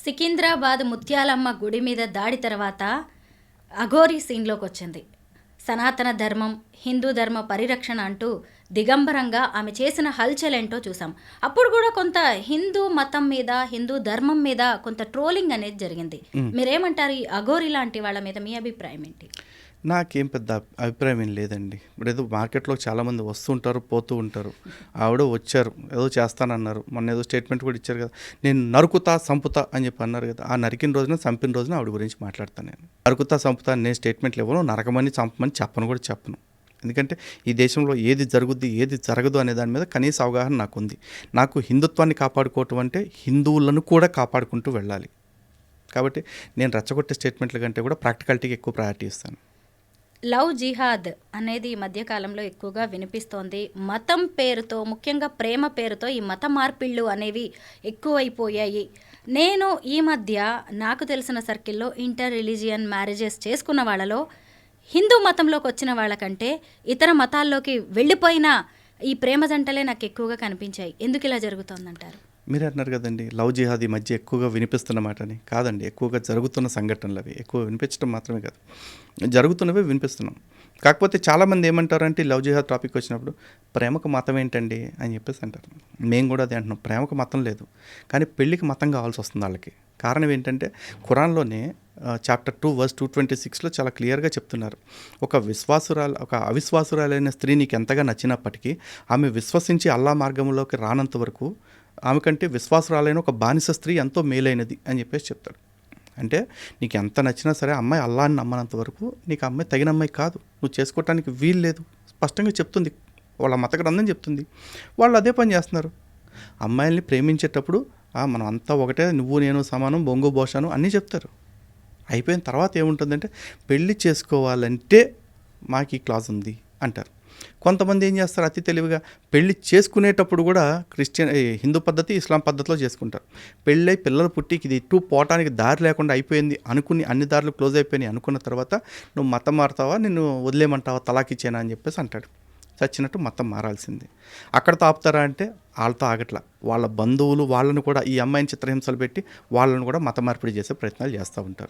సికింద్రాబాద్ ముత్యాలమ్మ గుడి మీద దాడి తర్వాత అఘోరీ సీన్లోకి వచ్చింది. సనాతన ధర్మం, హిందూ ధర్మ పరిరక్షణ అంటూ దిగంబరంగా ఆమె చేసిన హల్చల్ ఏంటో చూసాం. అప్పుడు కూడా కొంత హిందూ మతం మీద, హిందూ ధర్మం మీద కొంత ట్రోలింగ్ అనేది జరిగింది. మీరేమంటారు? ఈ అఘోరీ లాంటి వాళ్ళ మీద మీ అభిప్రాయం ఏంటి? నాకేం పెద్ద అభిప్రాయం ఏం లేదండి. ఇప్పుడు ఏదో మార్కెట్లో చాలామంది వస్తుంటారు, పోతూ ఉంటారు. ఆవిడ వచ్చారు, ఏదో చేస్తానన్నారు. మొన్న ఏదో స్టేట్మెంట్ కూడా ఇచ్చారు కదా, నేను నరుకుతా సంపుతా అని చెప్పి అన్నారు కదా. ఆ నరికిన రోజున, చంపిన రోజున ఆవిడ గురించి మాట్లాడతాను. నేను నరుకుతా సంపుతా నేను స్టేట్మెంట్లు ఇవ్వను, నరకమని చంపమని చెప్పను. ఎందుకంటే ఈ దేశంలో ఏది జరుగుద్ది, ఏది జరగదు అనే దాని మీద కనీస అవగాహన నాకుంది. నాకు హిందుత్వాన్ని కాపాడుకోవటం అంటే హిందువులను కూడా కాపాడుకుంటూ వెళ్ళాలి. కాబట్టి నేను రెచ్చగొట్టే స్టేట్మెంట్ల కంటే కూడా ప్రాక్టికాలిటీకి ఎక్కువ ప్రయారిటీ ఇస్తాను. లవ్ జిహాద్ అనేది ఈ మధ్యకాలంలో ఎక్కువగా వినిపిస్తోంది. మతం పేరుతో, ముఖ్యంగా ప్రేమ పేరుతో ఈ మత మార్పిళ్ళు అనేవి ఎక్కువైపోయాయి. నేను ఈ మధ్య నాకు తెలిసిన సర్కిల్లో ఇంటర్ రిలీజియన్ మ్యారేజెస్ చేసుకున్న వాళ్ళలో హిందూ మతంలోకి వచ్చిన వాళ్ళకంటే ఇతర మతాల్లోకి వెళ్ళిపోయిన ఈ ప్రేమ జంటలే నాకు ఎక్కువగా కనిపించాయి. ఎందుకు ఇలా జరుగుతోందంటారు? మీరు అన్నారు కదండి, లవ్ జిహాద్ ఈ మధ్య ఎక్కువగా వినిపిస్తున్నమాట అని. కాదండి, ఎక్కువగా జరుగుతున్న సంఘటనలు అవి. ఎక్కువ వినిపించడం మాత్రమే కాదు, జరుగుతున్నవే వినిపిస్తున్నాం. కాకపోతే చాలామంది ఏమంటారంటే లవ్ జిహాద్ టాపిక్ వచ్చినప్పుడు ప్రేమకు మతం ఏంటండి అని చెప్పేసి అంటారు. మేము కూడా అదే అంటున్నాం, ప్రేమకు మతం లేదు, కానీ పెళ్ళికి మతం కావాల్సి వస్తుంది వాళ్ళకి. కారణం ఏంటంటే ఖురాన్లోనే చాప్టర్ 2 వర్స్ 226లో చాలా క్లియర్గా చెప్తున్నారు, ఒక అవిశ్వాసురాలైన స్త్రీ నీకు ఎంతగా నచ్చినప్పటికీ ఆమె విశ్వసించి అల్లా మార్గంలోకి రానంత వరకు ఆమె కంటే విశ్వాసురాలైన ఒక బానిస స్త్రీ ఎంతో మేలైనది అని చెప్పేసి చెప్తాడు. అంటే నీకు ఎంత నచ్చినా సరే అమ్మాయి అల్లాని నమ్మనంత వరకు నీకు అమ్మాయి తగిన అమ్మాయి కాదు, నువ్వు చేసుకోవటానికి వీలు లేదు. స్పష్టంగా చెప్తుంది, వాళ్ళ మత గ్రంథం చెప్తుంది. వాళ్ళు అదే పని చేస్తున్నారు. అమ్మాయిల్ని ప్రేమించేటప్పుడు మనం అంతా ఒకటే, నువ్వు నేను సమానం, బొంగు బోషాను అన్నీ చెప్తారు. అయిపోయిన తర్వాత ఏముంటుందంటే పెళ్ళి చేసుకోవాలంటే మాకు ఈ క్లాజ్ ఉంది అంటారు. కొంతమంది ఏం చేస్తారు, అతి తెలివిగా పెళ్ళి చేసుకునేటప్పుడు కూడా హిందూ పద్ధతి, ఇస్లాం పద్ధతిలో చేసుకుంటారు. పెళ్ళై పిల్లలు పుట్టికి ఇది ఇటు పోవటానికి దారి లేకుండా అయిపోయింది అనుకుని, అన్ని దారులు క్లోజ్ అయిపోయినాయి అనుకున్న తర్వాత నువ్వు మతం మారుతావా, నిన్ను వదిలేయమంటావా, తలాకిచ్చేనా అని చెప్పేసి అంటాడు. చచ్చినట్టు మతం మారాల్సింది. అక్కడతో ఆపుతారా అంటే వాళ్ళతో ఆగట్లా. వాళ్ళ బంధువులు వాళ్ళని కూడా ఈ అమ్మాయిని చిత్రహింసలు పెట్టి వాళ్ళని కూడా మత మార్పిడి చేసే ప్రయత్నాలు చేస్తూ ఉంటారు.